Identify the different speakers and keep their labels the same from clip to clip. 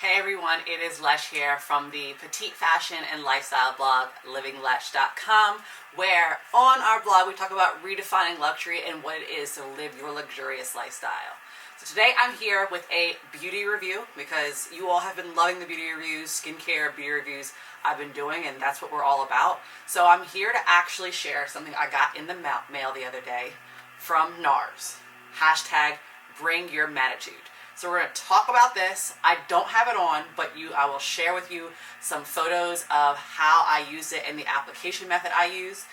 Speaker 1: Hey everyone, it is Lesh here from the petite fashion and lifestyle blog LivingLesh.com, where on our blog we talk about redefining luxury and what it is to live your luxurious lifestyle. So today I'm here with a beauty review because you all have been loving the beauty reviews, skincare beauty reviews I've been doing, and that's what we're all about. So I'm here to actually share something I got in the mail the other day from NARS. Hashtag bring your matitude. So we're going to talk about this. I don't have it on, but I will share with you some photos of how I used it and the application method I used.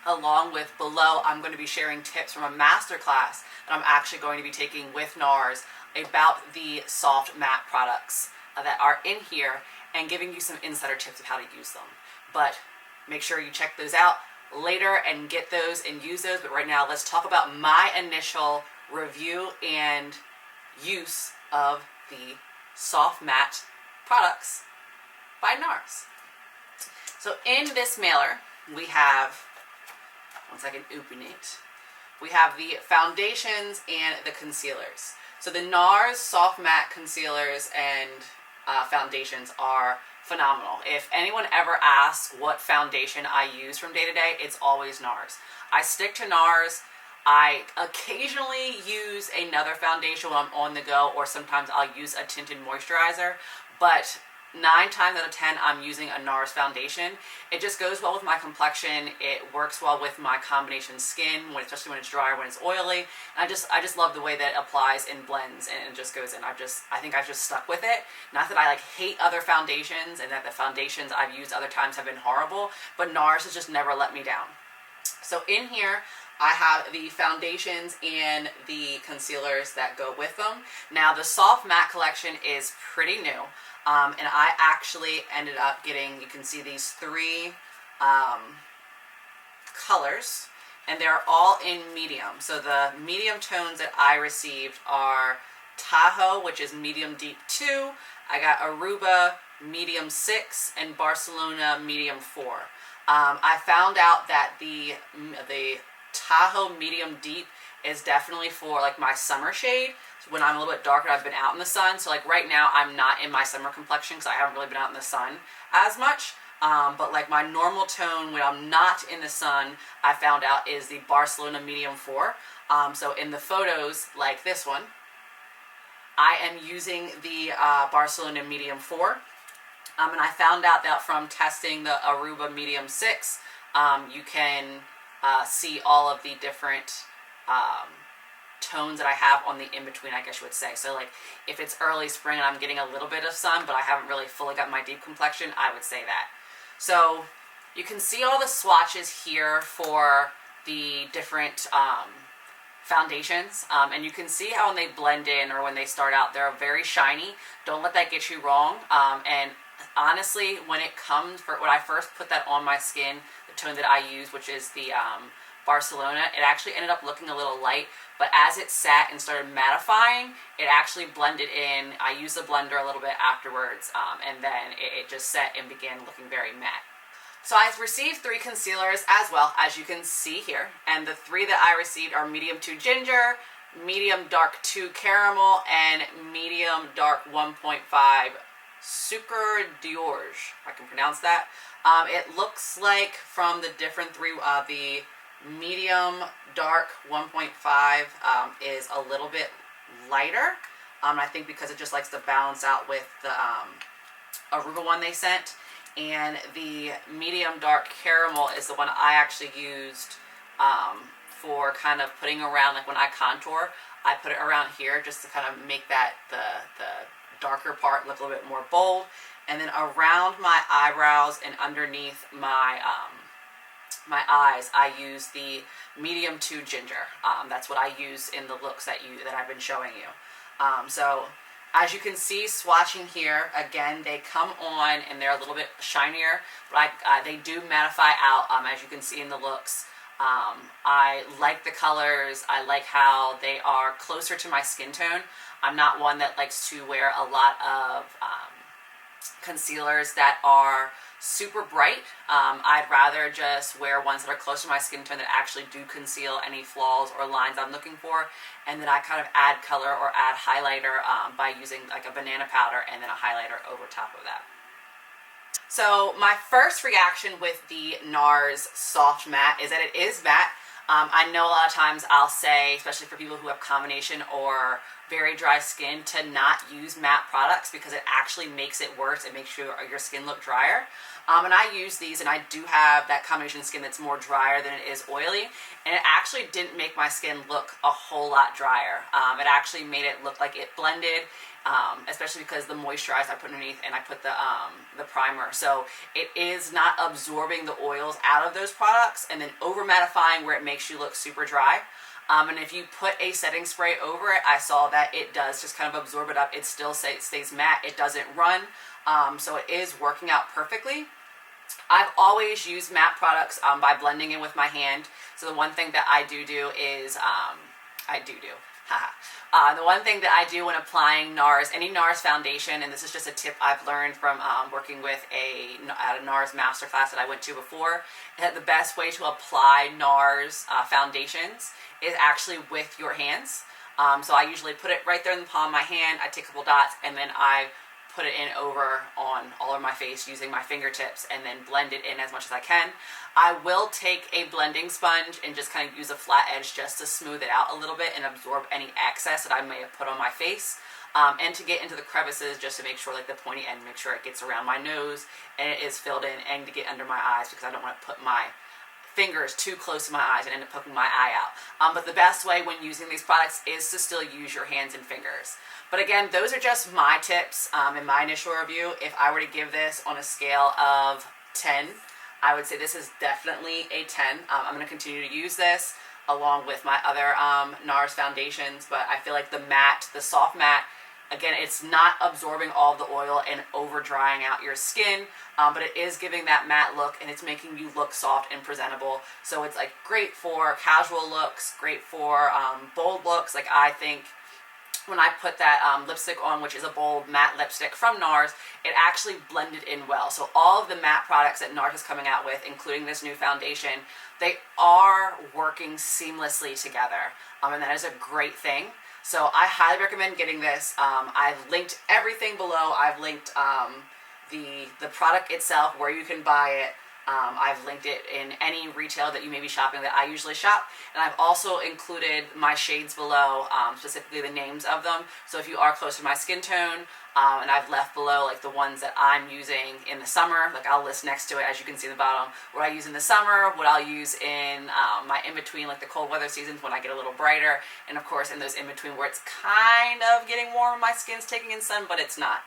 Speaker 1: Along with below, I'm going to be sharing tips from a masterclass that I'm actually going to be taking with NARS about the soft matte products that are in here and giving you some insider tips of how to use them. But make sure you check those out later and get those and use those. But right now, let's talk about my initial review and use of the soft matte products by NARS. So in this mailer, we have, once I can open it, we have the foundations and the concealers. So the NARS soft matte concealers and foundations are phenomenal. If anyone ever asks what foundation I use from day to day, it's always NARS. I stick to NARS. I occasionally use another foundation when I'm on the go, or sometimes I'll use a tinted moisturizer, but 9 times out of 10 I'm using a NARS foundation. It just goes well with my complexion. It works well with my combination skin, especially when it's dry or when it's oily. And I just love the way that it applies and blends and it just goes in. I think I've just stuck with it. Not that I hate other foundations and that the foundations I've used other times have been horrible, but NARS has just never let me down. So in here, I have the foundations and the concealers that go with them. Now the soft matte collection is pretty new, and I actually ended up getting, you can see these 3 colors, and they're all in medium. So the medium tones that I received are Tahoe, which is medium deep 2. I got Aruba medium 6 and Barcelona medium 4. I found out that the Tahoe medium deep is definitely for my summer shade. So when I'm a little bit darker, I've been out in the sun. So right now I'm not in my summer complexion because I haven't really been out in the sun as much. But my normal tone when I'm not in the sun, I found out is the Barcelona medium 4. So in the photos like this one, I am using the Barcelona medium 4. And I found out that from testing the Aruba medium 6, you can see all of the different tones that I have on the in-between, I guess you would say. So if it's early spring and I'm getting a little bit of sun, but I haven't really fully got my deep complexion, I would say that. So you can see all the swatches here for the different foundations, and you can see how when they blend in or when they start out, they're very shiny. Don't let that get you wrong. And honestly, when I first put that on my skin, the tone that I use, which is the Barcelona, it actually ended up looking a little light, but as it sat and started mattifying, it actually blended in. I used the blender a little bit afterwards, and then it just set and began looking very matte. So I received 3 concealers as well, as you can see here, and the 3 that I received are medium 2 ginger, medium dark 2 caramel, and medium dark 1.5 sucre d'orge, if I can pronounce that. It looks like from the different 3, the medium dark 1.5 is a little bit lighter. I think because it just likes to balance out with the Aruba one they sent. And the medium dark caramel is the one I actually used for kind of putting around, when I contour, I put it around here just to kind of make that the darker part look a little bit more bold. And then around my eyebrows and underneath my my eyes, I use the medium 2 ginger. That's what I use in the looks that I've been showing you. So as you can see, swatching here, again, they come on and they're a little bit shinier, but they do mattify out, as you can see in the looks. I like the colors. I like how they are closer to my skin tone. I'm not one that likes to wear a lot of concealers that are super bright. I'd rather just wear ones that are close to my skin tone that actually do conceal any flaws or lines I'm looking for, and then I kind of add color or add highlighter by using like a banana powder and then a highlighter over top of that. So my first reaction with the NARS Soft Matte is that it is matte. I know a lot of times I'll say, especially for people who have combination or very dry skin, to not use matte products because it actually makes it worse. It makes your skin look drier. And I use these, and I do have that combination skin that's more drier than it is oily, and it actually didn't make my skin look a whole lot drier. It actually made it look like it blended, especially because the moisturizer I put underneath and I put the primer. So it is not absorbing the oils out of those products and then over mattifying where it makes you look super dry. And if you put a setting spray over it, I saw that it does just kind of absorb it up. It still stays matte. It doesn't run. So it is working out perfectly. I've always used matte products by blending in with my hand. So the one thing that I do is, the one thing that I do when applying NARS, any NARS foundation, and this is just a tip I've learned from working with at a NARS masterclass that I went to before, that the best way to apply NARS foundations is actually with your hands. So I usually put it right there in the palm of my hand, I take a couple dots, and then I put it in over on all of my face using my fingertips and then blend it in as much as I can. I will take a blending sponge and just kind of use a flat edge just to smooth it out a little bit and absorb any excess that I may have put on my face. And to get into the crevices, just to make sure, like the pointy end, make sure it gets around my nose and it is filled in, and to get under my eyes because I don't want to put my fingers too close to my eyes and end up poking my eye out. But the best way when using these products is to still use your hands and fingers. But again, those are just my tips in my initial review. If I were to give this on a scale of 10, I would say this is definitely a 10. I'm going to continue to use this along with my other NARS foundations, but I feel like the matte, the soft matte, again, it's not absorbing all the oil and over drying out your skin, but it is giving that matte look and it's making you look soft and presentable. So it's like great for casual looks, great for bold looks. Like I think when I put that lipstick on, which is a bold matte lipstick from NARS, it actually blended in well. So all of the matte products that NARS is coming out with, including this new foundation, they are working seamlessly together, and that is a great thing. So I highly recommend getting this. I've linked everything below. I've linked the product itself, where you can buy it. I've linked it in any retail that you may be shopping that I usually shop. And I've also included my shades below, specifically the names of them. So if you are close to my skin tone, and I've left below like the ones that I'm using in the summer, like I'll list next to it, as you can see in the bottom, what I use in the summer, what I'll use in my in-between, like the cold weather seasons when I get a little brighter, and of course in those in-between where it's kind of getting warm, my skin's taking in sun, but it's not.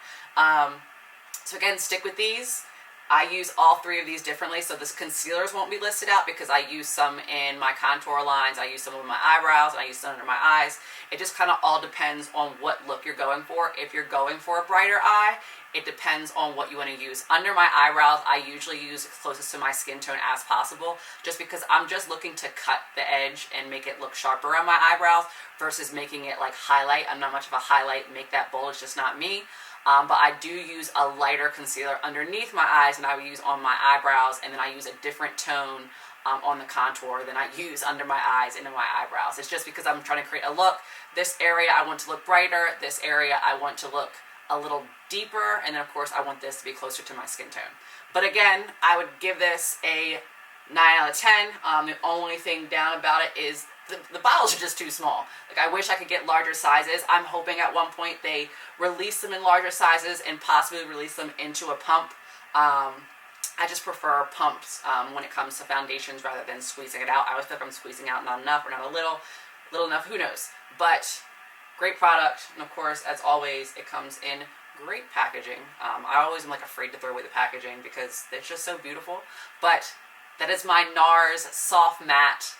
Speaker 1: So again, stick with these. I use all three of these differently, so the concealers won't be listed out because I use some in my contour lines, I use some in my eyebrows, and I use some under my eyes. It just kind of all depends on what look you're going for. If you're going for a brighter eye, it depends on what you want to use. Under my eyebrows, I usually use closest to my skin tone as possible, just because I'm just looking to cut the edge and make it look sharper around my eyebrows versus making it like highlight. I'm not much of a highlight, make that bold, it's just not me. But I do use a lighter concealer underneath my eyes than I would use on my eyebrows, and then I use a different tone on the contour than I use under my eyes and in my eyebrows. It's just because I'm trying to create a look. This area I want to look brighter, this area I want to look a little deeper, and then of course I want this to be closer to my skin tone. But again, I would give this a 9 out of 10. The only thing down about it is the bottles are just too small. Like I wish I could get larger sizes. I'm hoping at one point they release them in larger sizes and possibly release them into a pump. I just prefer pumps when it comes to foundations rather than squeezing it out. I always feel like I'm squeezing out not enough or not a little enough, who knows. But great product, and of course, as always, it comes in great packaging. I always am like afraid to throw away the packaging because it's just so beautiful. But that is my NARS Soft Matte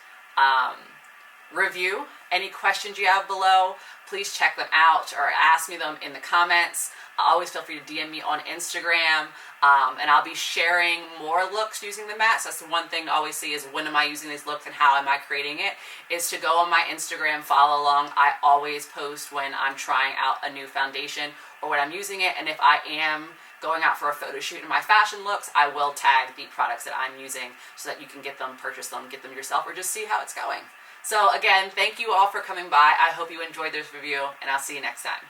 Speaker 1: review. Any questions you have below, please check them out or ask me them in the comments. Always feel free to DM me on Instagram, and I'll be sharing more looks using the mattes. That's the one thing to always see is when am I using these looks and how am I creating it, is to go on my Instagram, follow along. I always post when I'm trying out a new foundation or when I'm using it, and if I am going out for a photo shoot in my fashion looks, I will tag the products that I'm using so that you can get them, purchase them, get them yourself, or just see how it's going. So again, thank you all for coming by. I hope you enjoyed this review, and I'll see you next time.